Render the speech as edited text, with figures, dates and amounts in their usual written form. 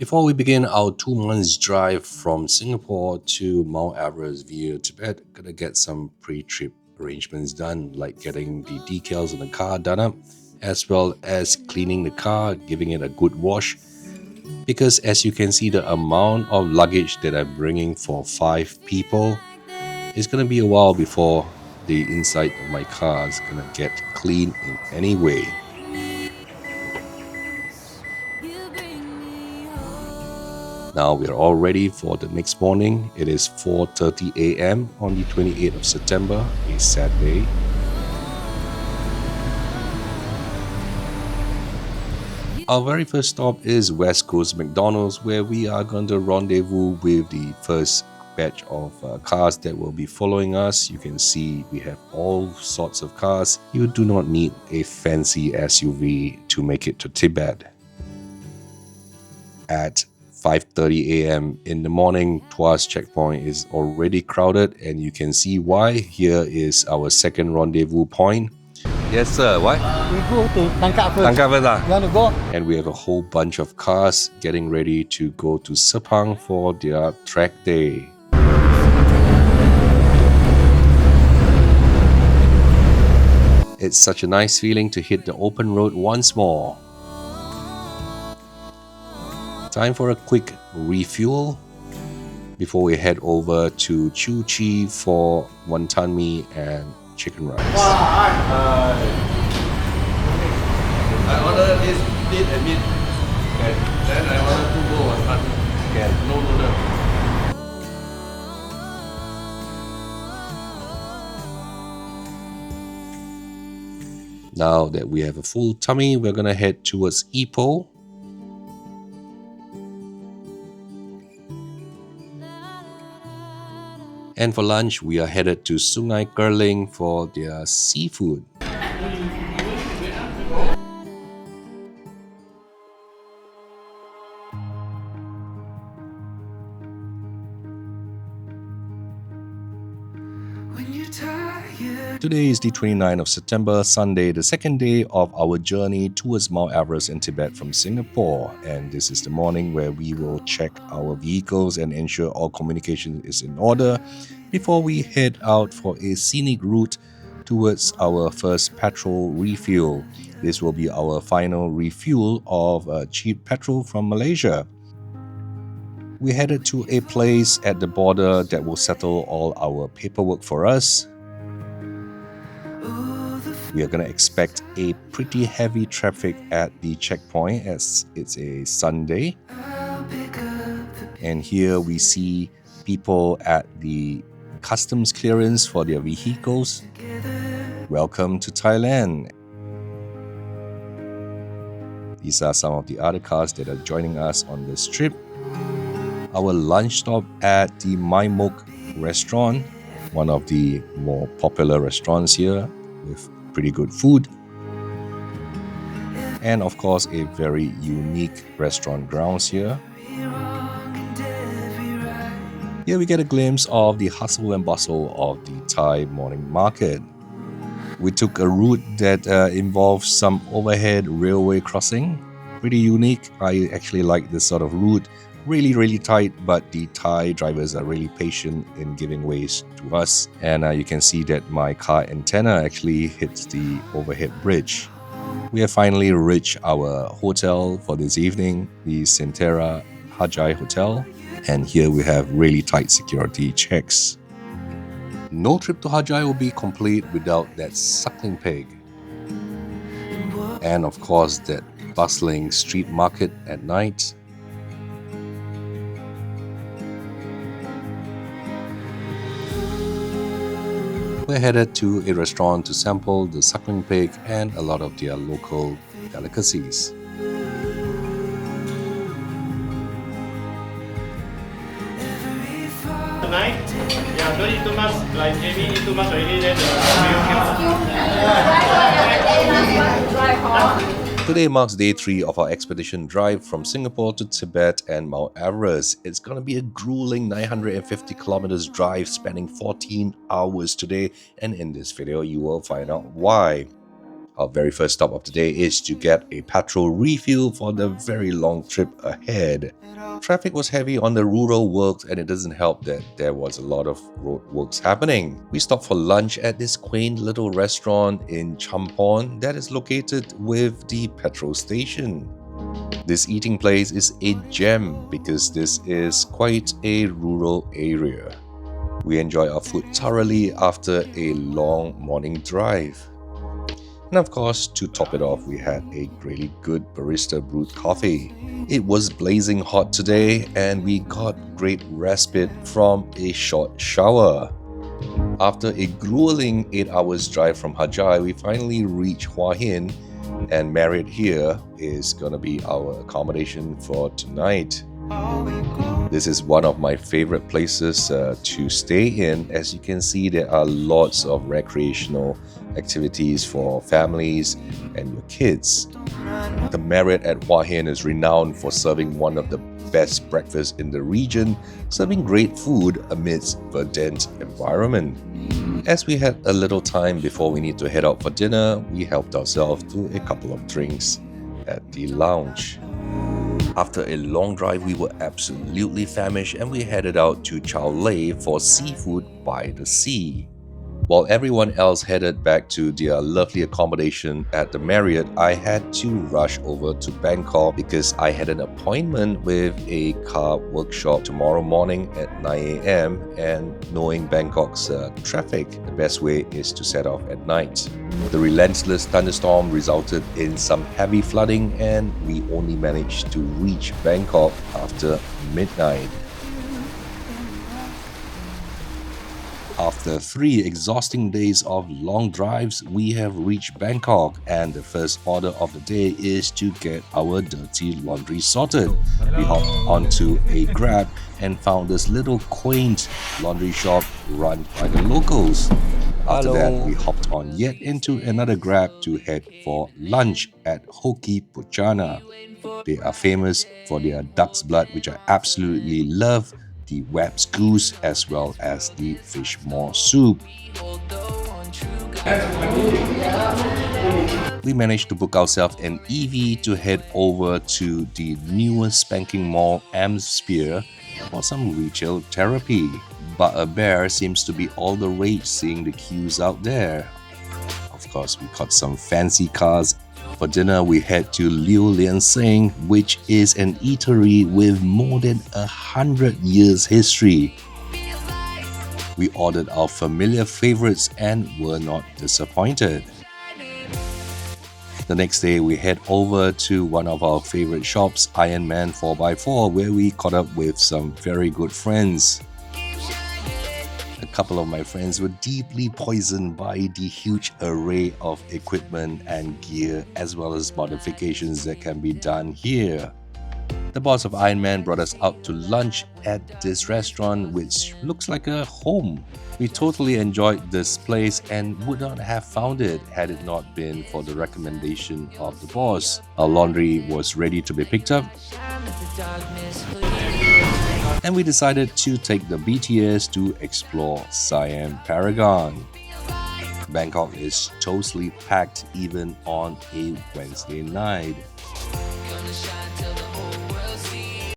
Before we begin our 2 months drive from Singapore to Mount Everest via Tibet, gonna get some pre-trip arrangements done, like getting the decals on the car done up, as well as cleaning the car, giving it a good wash. Because as you can see, the amount of luggage that I'm bringing for 5 people, it's gonna be a while before the inside of my car is gonna get clean in any way. Now we are all ready for the next morning. It is 4:30 a.m. on the 28th of September, a Saturday. Our very first stop is West Coast McDonald's, where we are going to rendezvous with the first batch of cars that will be following us. You can see we have all sorts of cars. You do not need a fancy SUV to make it to Tibet. At 5:30 a.m. in the morning, Tuas checkpoint is already crowded, and you can see why. Here is our second rendezvous point. Yes, sir. What? We go to Bangkok first. Bangkok first, You want to go? And we have a whole bunch of cars getting ready to go to Sepang for their track day. It's such a nice feeling to hit the open road once more. Time for a quick refuel before we head over to Chu Chi for wonton mee and chicken rice. I order this meat and meat. Okay. Then I order 2 bowl of wonton. Okay. No noodle. Now that we have a full tummy, we're gonna head towards Ipoh. And for lunch, we are headed to Sungai Kerling for their seafood. Today is the 29th of September, Sunday, the second day of our journey towards Mount Everest in Tibet from Singapore. And this is the morning where we will check our vehicles and ensure all communication is in order before we head out for a scenic route towards our first petrol refuel. This will be our final refuel of cheap petrol from Malaysia. We headed to a place at the border that will settle all our paperwork for us. We are going to expect a pretty heavy traffic at the checkpoint as it's a Sunday. And here we see people at the customs clearance for their vehicles. Welcome to Thailand. These are some of the other cars that are joining us on this trip. Our lunch stop at the My Mok restaurant, one of the more popular restaurants here with pretty good food. And of course, a very unique restaurant grounds here. Here we get a glimpse of the hustle and bustle of the Thai morning market. We took a route that involves some overhead railway crossing. Pretty unique. I actually like this sort of route. Really tight, but the Thai drivers are really patient in giving ways to us. And you can see that my car antenna actually hits the overhead bridge. We have finally reached our hotel for this evening, the Centera Hajai Hotel. And here we have really tight security checks. No trip to Hajai will be complete without that suckling pig. And of course, that bustling street market at night. We're headed to a restaurant to sample the suckling pig and a lot of their local delicacies. Tonight? Yeah, don't eat too much. Like maybe eat too much already, then Today marks day 3 of our expedition drive from Singapore to Tibet and Mount Everest. It's going to be a grueling 950 kilometers drive spanning 14 hours today, and in this video you will find out why. Our very first stop of the day is to get a petrol refill for the very long trip ahead. Traffic was heavy on the rural works, and it doesn't help that there was a lot of road works happening. We stopped for lunch at this quaint little restaurant in Champon that is located with the petrol station. This eating place is a gem because this is quite a rural area. We enjoy our food thoroughly after a long morning drive. And of course, to top it off, we had a really good barista brewed coffee. It was blazing hot today and we got great respite from a short shower. After a grueling 8 hours drive from Hajai, we finally reached Hua Hin, and Marriott here is gonna be our accommodation for tonight. This is one of my favorite places to stay in. As you can see, there are lots of recreational activities for families and your kids. The Marriott at Hua Hin is renowned for serving one of the best breakfasts in the region, serving great food amidst verdant environment. As we had a little time before we need to head out for dinner, we helped ourselves to a couple of drinks at the lounge. After a long drive, we were absolutely famished and we headed out to Chow Lei for seafood by the sea. While everyone else headed back to their lovely accommodation at the Marriott, I had to rush over to Bangkok because I had an appointment with a car workshop tomorrow morning at 9 a.m. and knowing Bangkok's traffic, the best way is to set off at night. The relentless thunderstorm resulted in some heavy flooding and we only managed to reach Bangkok after midnight. After 3 exhausting days of long drives, we have reached Bangkok, and the first order of the day is to get our dirty laundry sorted. We hopped onto a Grab and found this little quaint laundry shop run by the locals. After that, we hopped on yet into another Grab to head for lunch at Hoki Puchana. They are famous for their duck's blood, which I absolutely love, the Web's goose, as well as the fish maw soup. We managed to book ourselves an EV to head over to the newest spanking mall, Amsphere, for some retail therapy. But a bear seems to be all the rage, seeing the queues out there. Of course, we caught some fancy cars. For dinner, we head to Liu Lian Sing, which is an eatery with more than 100 years history. We ordered our familiar favorites and were not disappointed. The next day, we head over to one of our favorite shops, Iron Man 4x4, where we caught up with some very good friends. A couple of my friends were deeply poisoned by the huge array of equipment and gear, as well as modifications that can be done here. The boss of Iron Man brought us out to lunch at this restaurant, which looks like a home. We totally enjoyed this place and would not have found it had it not been for the recommendation of the boss. Our laundry was ready to be picked up, and we decided to take the BTS to explore Siam Paragon. Bangkok is totally packed even on a Wednesday night.